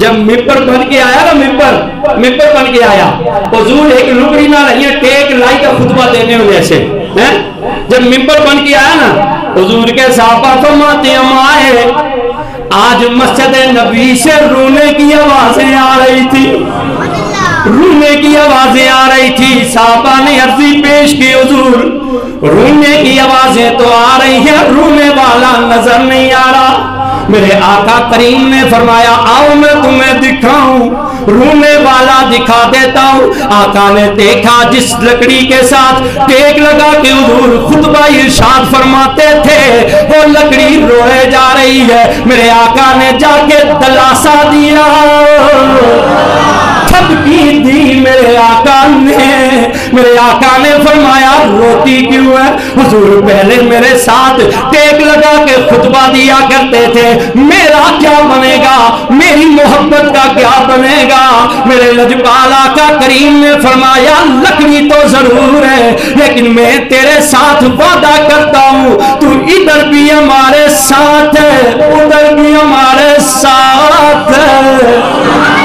جب ممبر بن کے آیا نا ممبر بن کے آیا حضور ایک لکڑی نہ رہی ہے ٹیک لائی کا خطبہ دینے ہوئے ایسے جب ممبر بن کے آیا نا حضور کے صحابہ فرماتے ہیں آئے آج مسجد نبی سے رونے کی آوازیں آ رہی تھی رونے کی آوازیں آ رہی تھی صحابہ نے عرضی پیش کی حضور رونے کی آوازیں تو آ رہی ہیں رونے والا نظر نہیں آ رہا میرے آقا کریم نے فرمایا آؤ میں تمہیں دکھاؤں رونے والا دکھا دیتا ہوں آقا نے دیکھا جس لکڑی کے ساتھ ٹیک لگا کے حضور خطبہ ارشاد فرماتے تھے وہ لکڑی روئے جا رہی ہے میرے آقا نے جا کے دلاسا دیا تھپکی دی میرے آقا نے فرمایا روتی کیوں ہے حضور پہلے میرے ساتھ ٹیک لگا کے خطبہ دیا کرتے تھے میرا کیا بنے گا میری محبت کا کیا بنے گا میرے لجپال آقا کریم نے فرمایا لکڑی تو ضرور ہے لیکن میں تیرے ساتھ وعدہ کرتا ہوں تو ادھر بھی ہمارے ساتھ ہے ادھر بھی ہمارے ساتھ ہے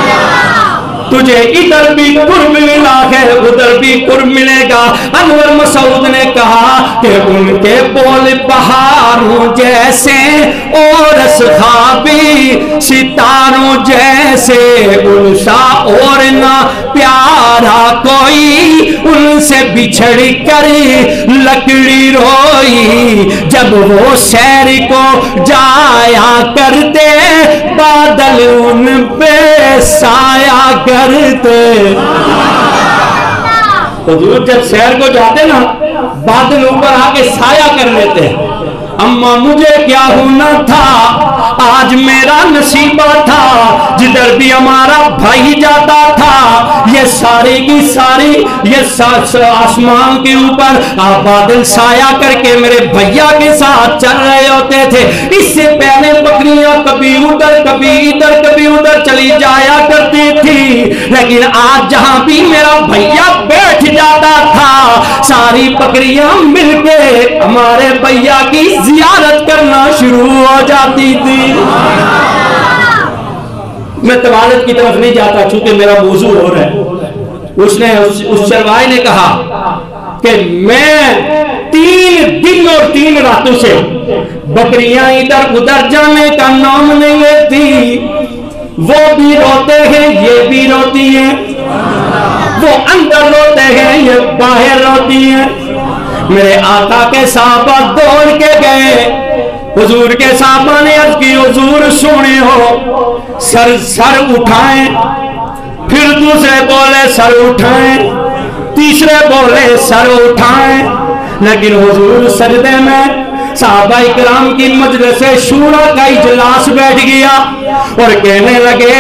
تجھے ادھر بھی قرب ملا ہے ادھر بھی قرب ملے گا انور مسعود نے کہا کہ ان کے بول بہاروں جیسے اور اصحابی ستاروں جیسے ان سا اور نہ پیارا کوئی ان سے بچھڑ کر لکڑی روئی جب وہ سیر کو جایا کرتے بادل ان پہ سایہ کرتے حضور جب سیر کو جاتے نا بادل اوپر آ کے سایہ کر لیتے اما مجھے کیا ہونا تھا آج میرا نصیبہ تھا جدھر بھی ہمارا بھائی جاتا تھا یہ ساری کی ساری یہ آسمان کے اوپر بادل سایہ کر کے میرے بھیا کے ساتھ چل رہے ہوتے تھے اس سے پہلے بکریاں کبھی ادھر کبھی ادھر کبھی ادھر چلی جایا کرتی تھی لیکن آج جہاں بھی میرا بھیا بیٹھ جاتا تھا ساری بکریاں مل کے ہمارے بھیا کی زیارت کرنا شروع ہو جاتی تھی میں طوالت کی طرف نہیں جاتا چونکہ میرا موضوع ہو رہا ہے اس چرواہے نے کہا کہ میں 3 دن اور 3 راتوں سے بکریاں ادھر ادھر جانے کا نام نہیں لیتی وہ بھی روتے ہیں یہ بھی روتی ہیں وہ اندر روتے ہیں یہ باہر روتی ہیں میرے آقا کے صحابہ دوڑ کے گئے حضور کے صحابہ نے عرض کی حضور سونے ہو سر اٹھائیں پھر دوسرے بولے سر اٹھائیں تیسرے بولے سر اٹھائیں لیکن حضور سجدے میں صحابہ اکرام کی مجلس شورا کا اجلاس بیٹھ گیا اور کہنے لگے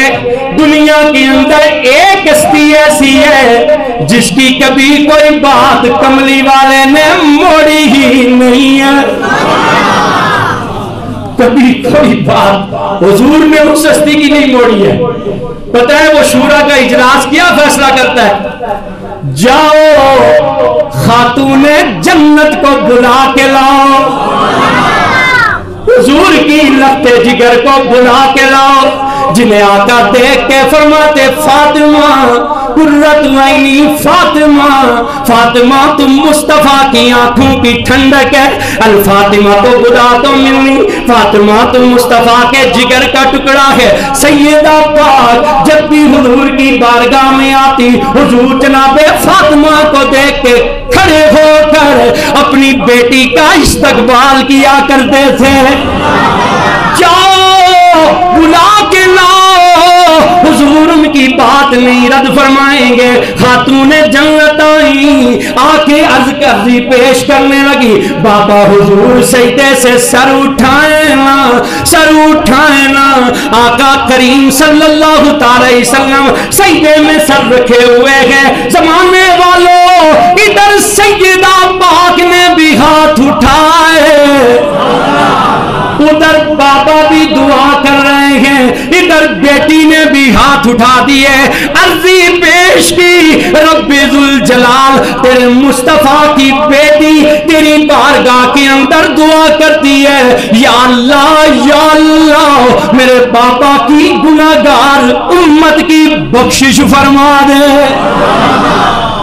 دنیا کے اندر ایک ہستی ایسی ہے جس کی کبھی کوئی بات کملی والے نے موڑی ہی نہیں ہے کبھی کوئی بات حضور نے اس ہستی کی نہیں موڑی ہے پتہ ہے وہ شورا کا اجلاس کیا فیصلہ کرتا ہے جاؤ خاتون جنت کو بلا کے لاؤ حضور کی لفتے جگر کو بلا کے لاؤ جنہیں آقا دیکھ کے فرماتے فاطمہ قرۃ عینی فاطمہ تم مصطفیٰ کی آنکھوں کی ٹھنڈک ہے الفاطمہ تو خدا تو ملنی فاطمہ تو مصطفیٰ کے جگر کا ٹکڑا ہے سیدہ پاک جب بھی حضور کی بارگاہ میں آتی حضور جناب فاطمہ کو دیکھ کے کھڑے ہو کر اپنی بیٹی کا استقبال کیا کرتے تھے جاؤ بلا کے لاؤ حضور ان کی بات نہیں رد فرمائیں گے خاتون جنت آئی آنکھیں عرضی پیش کرنے لگی بابا حضور سجدے سے سر اٹھائیں نا آقا کریم صلی اللہ تعالی وسلم سجدے میں سر رکھے ہوئے ہیں زمانے والوں ادھر سیدہ پاک نے بھی ہاتھ اٹھائے ادھر بابا بھی دعا کر رہے ہیں ادھر بیٹی نے بھی ہاتھ اٹھا دیے، عرضی پیش کی، رب ذوالجلال تیرے مصطفیٰ کی بیٹی تیری بارگاہ کے اندر دعا کرتی ہے، یا اللہ میرے باپا کی گناہگار امت کی بخشش فرما دے۔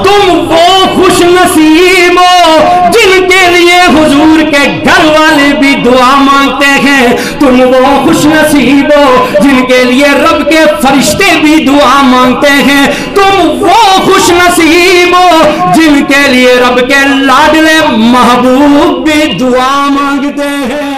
تم وہ خوش نصیب ہو جن کے لیے حضور کے گھر والے بھی دعا مانگتے ہیں، تم وہ خوش نصیب ہو جن کے لیے رب کے فرشتے بھی دعا مانگتے ہیں، تم وہ خوش نصیب ہو جن کے لیے رب کے لاڈلے محبوب بھی دعا مانگتے ہیں۔